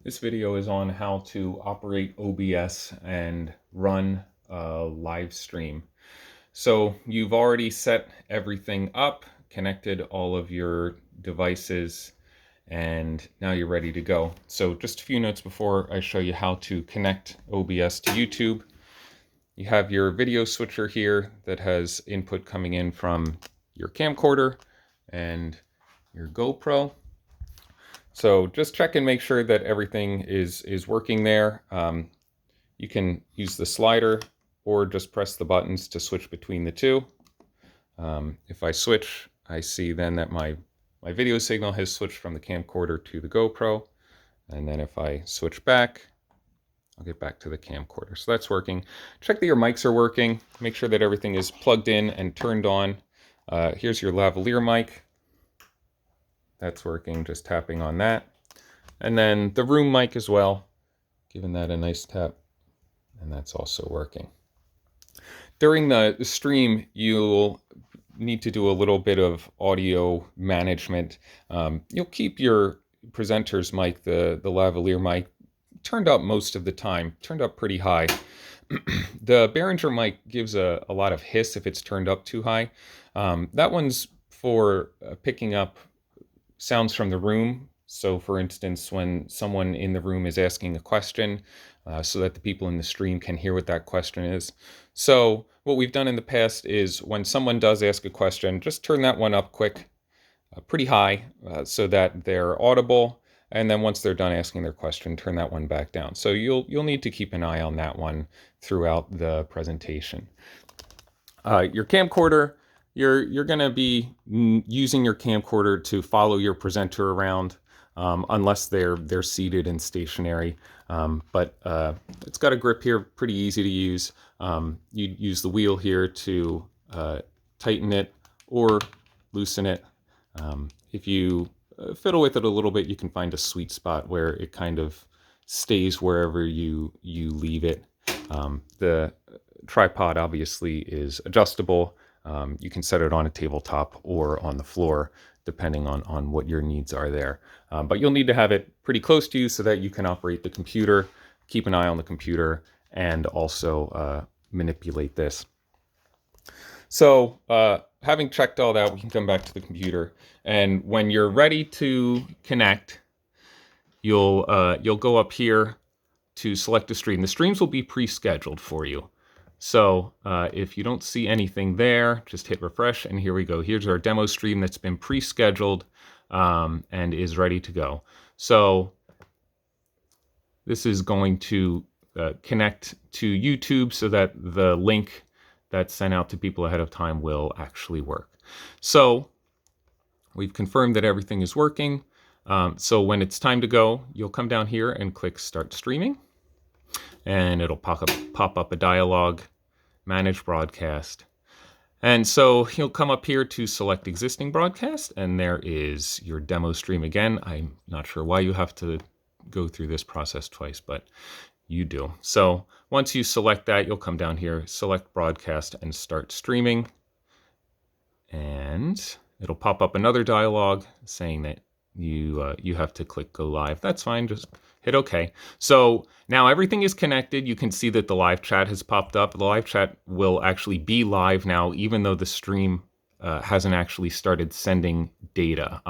This video is on how to operate OBS and run a live stream. So you've already set everything up, connected all of your devices, and now you're ready to go. So just a few notes before I show you how to connect OBS to YouTube. You have your video switcher here that has input coming in from your camcorder and your GoPro. So just check and make sure that everything is working there. You can use the slider or just press the buttons to switch between the two. If I switch, I see then that my video signal has switched from the camcorder to the GoPro. And then if I switch back, I'll get back to the camcorder. So that's working. Check that your mics are working. Make sure that everything is plugged in and turned on. Here's your lavalier mic. That's working, just tapping on that. And then the room mic as well, giving that a nice tap, and that's also working. During the stream, you'll need to do a little bit of audio management. You'll keep your presenter's mic, the lavalier mic, turned up most of the time, turned up pretty high. The Behringer mic gives a lot of hiss if it's turned up too high. That one's for picking up sounds from the room. So for instance, when someone in the room is asking a question, so that the people in the stream can hear what that question is. So what we've done in the past is when someone does ask a question, just turn that one up quick, pretty high, so that they're audible. And then once they're done asking their question, turn that one back down. So you'll need to keep an eye on that one throughout the presentation. Your camcorder, you're going to be using your camcorder to follow your presenter around, unless they're seated and stationary. But it's got a grip here, pretty easy to use. You use the wheel here to tighten it or loosen it. If you fiddle with it a little bit, you can find a sweet spot where it kind of stays wherever you leave it. The tripod obviously is adjustable. You can set it on a tabletop or on the floor, depending on what your needs are there. But you'll need to have it pretty close to you so that you can operate the computer, keep an eye on the computer, and also manipulate this. So having checked all that, we can come back to the computer. And when you're ready to connect, you'll go up here to select a stream. The streams will be pre-scheduled for you. So if you don't see anything there, just hit refresh, and here we go. Here's our demo stream that's been pre-scheduled and is ready to go. So this is going to connect to YouTube so that the link that's sent out to people ahead of time will actually work. So we've confirmed that everything is working. So when it's time to go, you'll come down here and click Start Streaming. And it'll pop up a dialog, Manage Broadcast. And so you'll come up here to select Existing Broadcast, and there is your demo stream again. I'm not sure why you have to go through this process twice, but you do. So once you select that, you'll come down here, select Broadcast, and Start Streaming. And it'll pop up another dialog saying that you have to click Go Live. That's fine, just hit OK. So now everything is connected. You can see that the live chat has popped up. The live chat will actually be live now, even though the stream hasn't actually started sending data.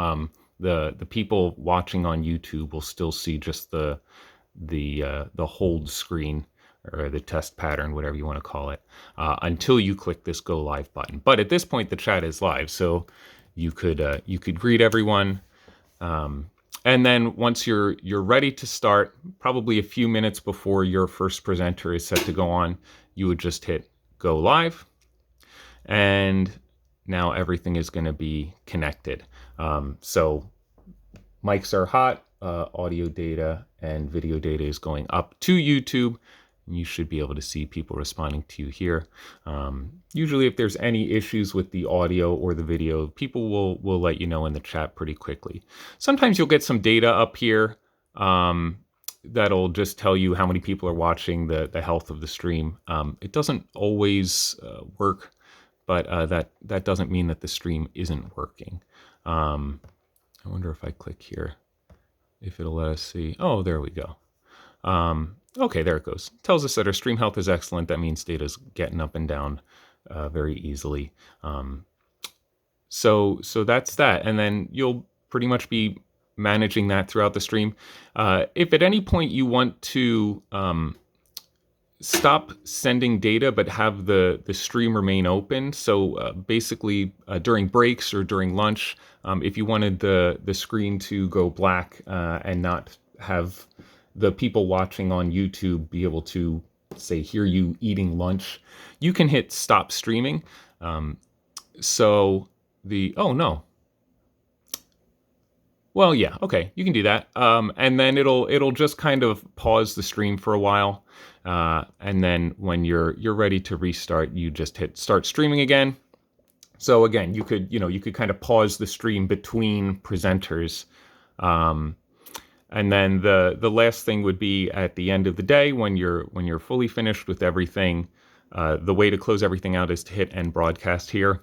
The people watching on YouTube will still see just the hold screen, or the test pattern, whatever you want to call it, until you click this Go Live button. But at this point, the chat is live, so you could greet everyone. And then once you're ready to start, probably a few minutes before your first presenter is set to go on, you would just hit Go Live, and now everything is going to be connected. So mics are hot, audio data and video data is going up to YouTube. You should be able to see people responding to you here. Usually if there's any issues with the audio or the video, people will let you know in the chat pretty quickly. Sometimes you'll get some data up here that'll just tell you how many people are watching, the health of the stream. It doesn't always work, but that doesn't mean that the stream isn't working. I wonder if I click here. if it'll let us see. Oh, there we go. Okay, there it goes. Tells us that our stream health is excellent. That means data's getting up and down very easily. So that's that, and then you'll pretty much be managing that throughout the stream. If at any point you want to stop sending data but have the stream remain open, so basically during breaks or during lunch, if you wanted the screen to go black and not have the people watching on YouTube be able to, say, hear you eating lunch, you can hit stop streaming. Oh no. Well, yeah, okay, you can do that. And then it'll just kind of pause the stream for a while. And then when you're ready to restart, you just hit start streaming again. So again, you could kind of pause the stream between presenters. And then the last thing would be at the end of the day when you're fully finished with everything. The way to close everything out is to hit end broadcast here.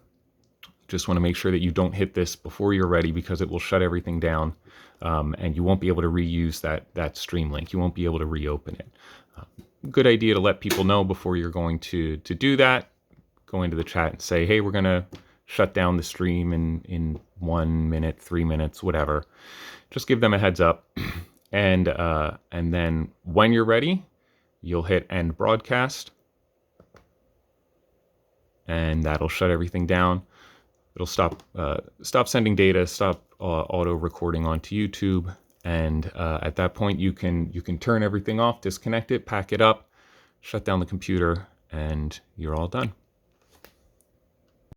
Just want to make sure that you don't hit this before you're ready, because it will shut everything down, and you won't be able to reuse that stream link. You won't be able to reopen it. Good idea to let people know before you're going to do that. Go into the chat and say, hey, we're going to shut down the stream in 1 minute, 3 minutes, whatever. Just give them a heads up. And then when you're ready, you'll hit end broadcast, and that'll shut everything down. It'll stop sending data, stop auto recording onto YouTube, and at that point you can turn everything off, disconnect it, pack it up, shut down the computer, and you're all done.